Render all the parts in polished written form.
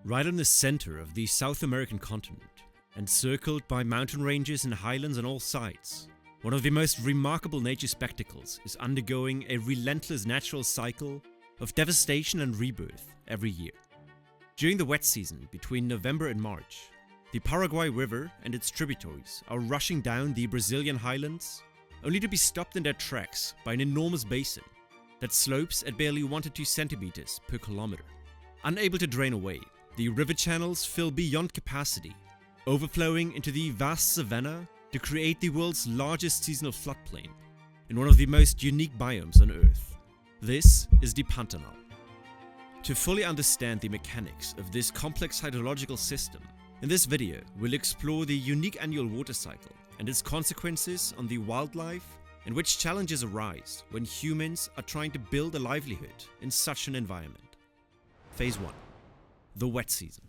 Right in the center of the South American continent, encircled by mountain ranges and highlands on all sides, one of the most remarkable nature spectacles is undergoing a relentless natural cycle of devastation and rebirth every year. During the wet season between November and March, the Paraguay River and its tributaries are rushing down the Brazilian highlands, only to be stopped in their tracks by an enormous basin that slopes at barely 1 to 2 centimeters per kilometer. Unable to drain away, the river channels fill beyond capacity, overflowing into the vast savanna to create the world's largest seasonal floodplain in one of the most unique biomes on Earth. This is the Pantanal. To fully understand the mechanics of this complex hydrological system, in this video we'll explore the unique annual water cycle and its consequences on the wildlife and which challenges arise when humans are trying to build a livelihood in such an environment. Phase 1. The wet season.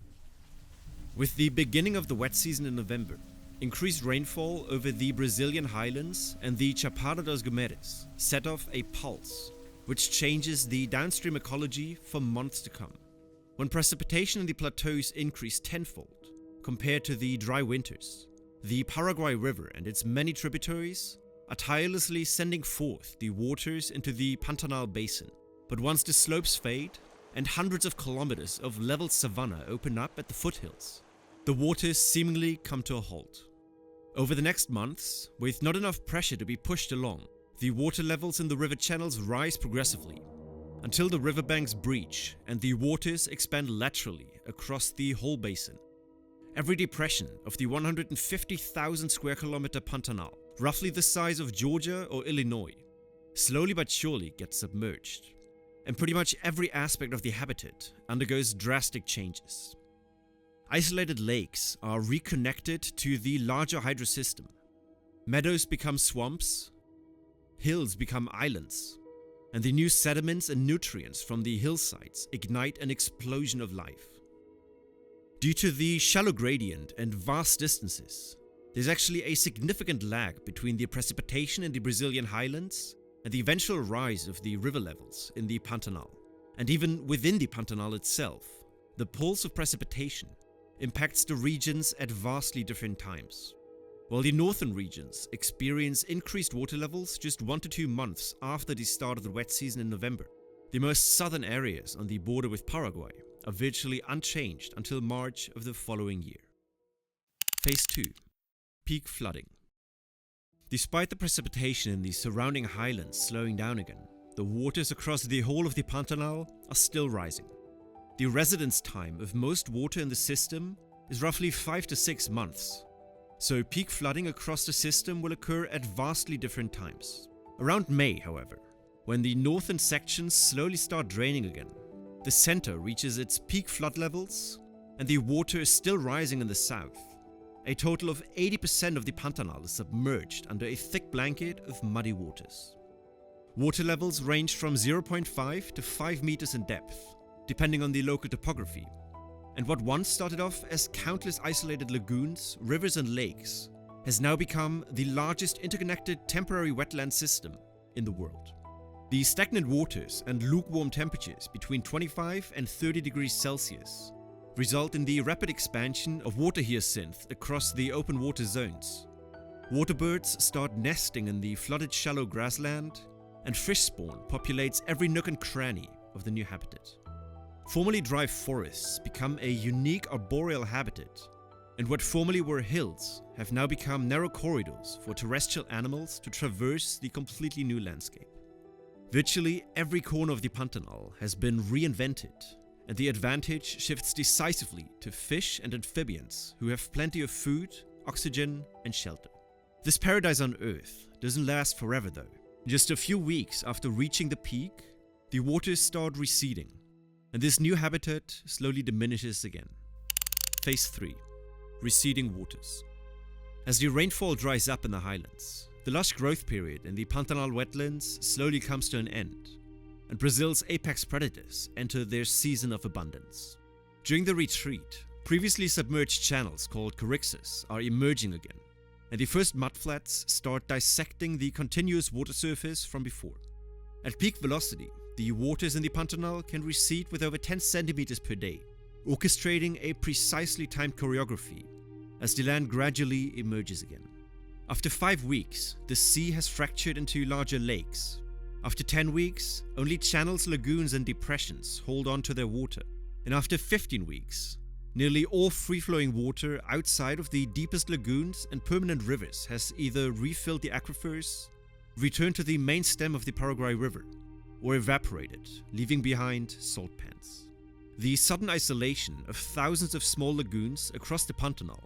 With the beginning of the wet season in November, increased rainfall over the Brazilian highlands and the Chapada dos Guimarães set off a pulse which changes the downstream ecology for months to come. When precipitation in the plateaus increased tenfold compared to the dry winters, the Paraguay River and its many tributaries are tirelessly sending forth the waters into the Pantanal basin. But once the slopes fade and hundreds of kilometers of level savanna open up at the foothills, the waters seemingly come to a halt. Over the next months, with not enough pressure to be pushed along, the water levels in the river channels rise progressively until the riverbanks breach and the waters expand laterally across the whole basin. Every depression of the 150,000 square kilometer Pantanal, roughly the size of Georgia or Illinois, slowly but surely gets submerged, and pretty much every aspect of the habitat undergoes drastic changes. Isolated lakes are reconnected to the larger hydrosystem. Meadows become swamps, hills become islands, and the new sediments and nutrients from the hillsides ignite an explosion of life. Due to the shallow gradient and vast distances, there's actually a significant lag between the precipitation in the Brazilian highlands and the eventual rise of the river levels in the Pantanal. And even within the Pantanal itself, the pulse of precipitation impacts the regions at vastly different times. While the northern regions experience increased water levels just 1 to 2 months after the start of the wet season in November, the most southern areas on the border with Paraguay are virtually unchanged until March of the following year. Phase 2. Peak flooding. Despite the precipitation in the surrounding highlands slowing down again, the waters across the whole of the Pantanal are still rising. The residence time of most water in the system is roughly 5 to 6 months, so peak flooding across the system will occur at vastly different times. Around May, however, when the northern sections slowly start draining again, the center reaches its peak flood levels and the water is still rising in the south. A total of 80% of the Pantanal is submerged under a thick blanket of muddy waters. Water levels range from 0.5 to 5 meters in depth, depending on the local topography. And what once started off as countless isolated lagoons, rivers and lakes has now become the largest interconnected temporary wetland system in the world. The stagnant waters and lukewarm temperatures between 25 and 30 degrees Celsius result in the rapid expansion of water hyacinth across the open water zones. Water birds start nesting in the flooded shallow grassland, and fish spawn populates every nook and cranny of the new habitat. Formerly dry forests become a unique arboreal habitat, and what formerly were hills have now become narrow corridors for terrestrial animals to traverse the completely new landscape. Virtually every corner of the Pantanal has been reinvented, and the advantage shifts decisively to fish and amphibians who have plenty of food, oxygen, and shelter. This paradise on Earth doesn't last forever though. Just a few weeks after reaching the peak, the waters start receding, and this new habitat slowly diminishes again. Phase 3. Receding waters. As the rainfall dries up in the highlands, the lush growth period in the Pantanal Wetlands slowly comes to an end, and Brazil's apex predators enter their season of abundance. During the retreat, previously submerged channels called corixes are emerging again, and the first mudflats start dissecting the continuous water surface from before. At peak velocity, the waters in the Pantanal can recede with over 10 centimeters per day, orchestrating a precisely timed choreography as the land gradually emerges again. After 5 weeks, the sea has fractured into larger lakes. After 10 weeks, only channels, lagoons, and depressions hold on to their water. And after 15 weeks, nearly all free-flowing water outside of the deepest lagoons and permanent rivers has either refilled the aquifers, returned to the main stem of the Paraguay River, or evaporated, leaving behind salt pans. The sudden isolation of thousands of small lagoons across the Pantanal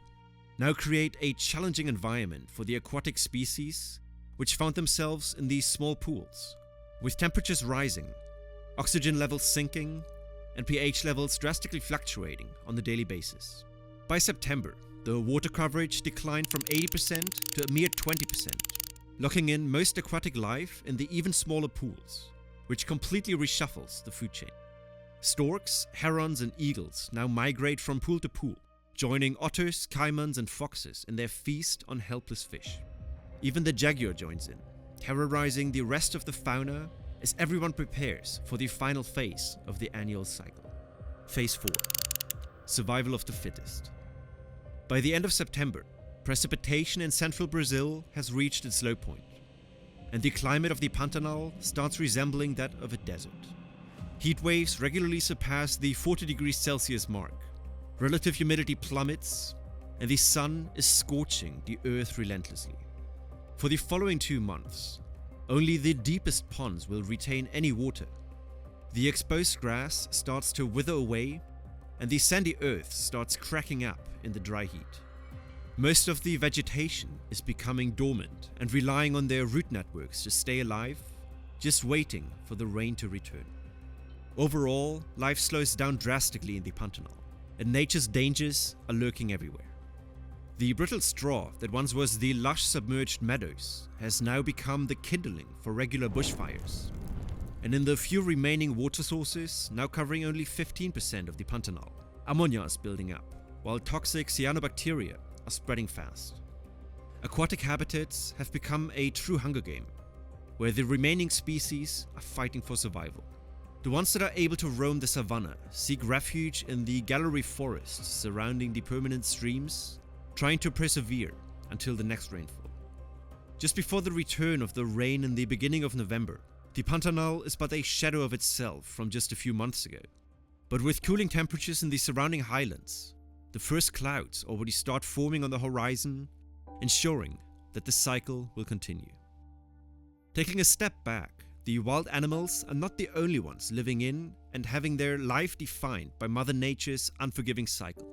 now create a challenging environment for the aquatic species which found themselves in these small pools, with temperatures rising, oxygen levels sinking, and pH levels drastically fluctuating on a daily basis. By September, the water coverage declined from 80% to a mere 20%, locking in most aquatic life in the even smaller pools, which completely reshuffles the food chain. Storks, herons, and eagles now migrate from pool to pool, joining otters, caimans, and foxes in their feast on helpless fish. Even the jaguar joins in, terrorizing the rest of the fauna as everyone prepares for the final phase of the annual cycle. Phase 4. Survival of the fittest. By the end of September, precipitation in central Brazil has reached its low point, and the climate of the Pantanal starts resembling that of a desert. Heat waves regularly surpass the 40 degrees Celsius mark, relative humidity plummets, and the sun is scorching the earth relentlessly. For the following 2 months, only the deepest ponds will retain any water. The exposed grass starts to wither away, and the sandy earth starts cracking up in the dry heat. Most of the vegetation is becoming dormant and relying on their root networks to stay alive, just waiting for the rain to return. Overall, life slows down drastically in the Pantanal, and nature's dangers are lurking everywhere. The brittle straw that once was the lush submerged meadows has now become the kindling for regular bushfires. And in the few remaining water sources, now covering only 15% of the Pantanal, ammonia is building up, while toxic cyanobacteria are spreading fast. Aquatic habitats have become a true hunger game, where the remaining species are fighting for survival. The ones that are able to roam the savanna seek refuge in the gallery forests surrounding the permanent streams, trying to persevere until the next rainfall. Just before the return of the rain in the beginning of November, the Pantanal is but a shadow of itself from just a few months ago. But with cooling temperatures in the surrounding highlands, the first clouds already start forming on the horizon, ensuring that the cycle will continue. Taking a step back, the wild animals are not the only ones living in and having their life defined by Mother Nature's unforgiving cycle.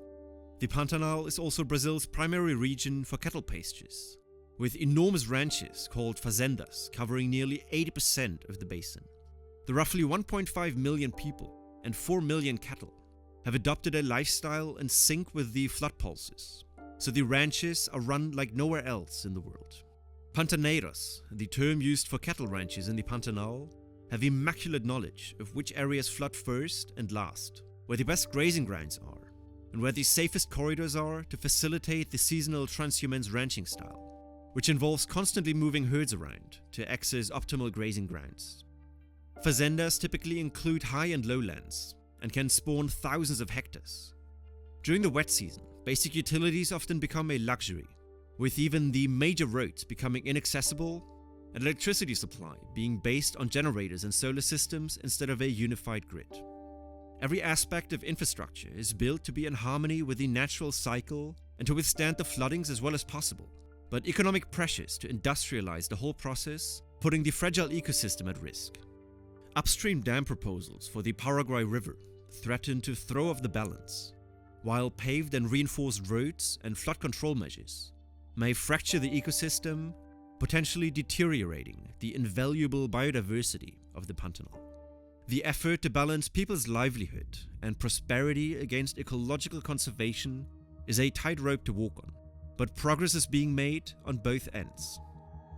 The Pantanal is also Brazil's primary region for cattle pastures, with enormous ranches called fazendas covering nearly 80% of the basin. The roughly 1.5 million people and 4 million cattle have adopted a lifestyle in sync with the flood pulses, so the ranches are run like nowhere else in the world. Pantaneiros, the term used for cattle ranches in the Pantanal, have immaculate knowledge of which areas flood first and last, where the best grazing grounds are, and where the safest corridors are to facilitate the seasonal transhumance ranching style, which involves constantly moving herds around to access optimal grazing grounds. Fazendas typically include high and lowlands and can spawn thousands of hectares. During the wet season, basic utilities often become a luxury, with even the major roads becoming inaccessible and electricity supply being based on generators and solar systems instead of a unified grid. Every aspect of infrastructure is built to be in harmony with the natural cycle and to withstand the floodings as well as possible, but economic pressures to industrialize the whole process, putting the fragile ecosystem at risk. Upstream dam proposals for the Paraguay River threaten to throw off the balance, while paved and reinforced roads and flood control measures may fracture the ecosystem, potentially deteriorating the invaluable biodiversity of the Pantanal. The effort to balance people's livelihood and prosperity against ecological conservation is a tightrope to walk on, but progress is being made on both ends.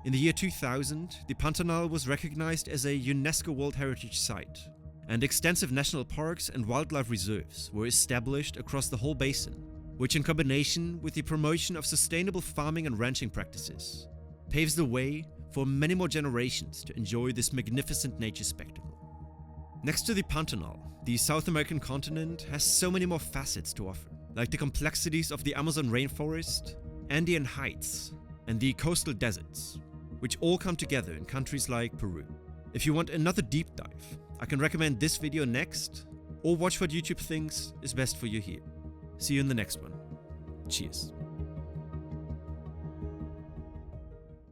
In the year 2000, the Pantanal was recognized as a UNESCO World Heritage Site, and extensive national parks and wildlife reserves were established across the whole basin, which in combination with the promotion of sustainable farming and ranching practices, paves the way for many more generations to enjoy this magnificent nature spectacle. Next to the Pantanal, the South American continent has so many more facets to offer, like the complexities of the Amazon rainforest, Andean heights, and the coastal deserts, which all come together in countries like Peru. If you want another deep dive, I can recommend this video next, or watch what YouTube thinks is best for you here. See you in the next one. Cheers.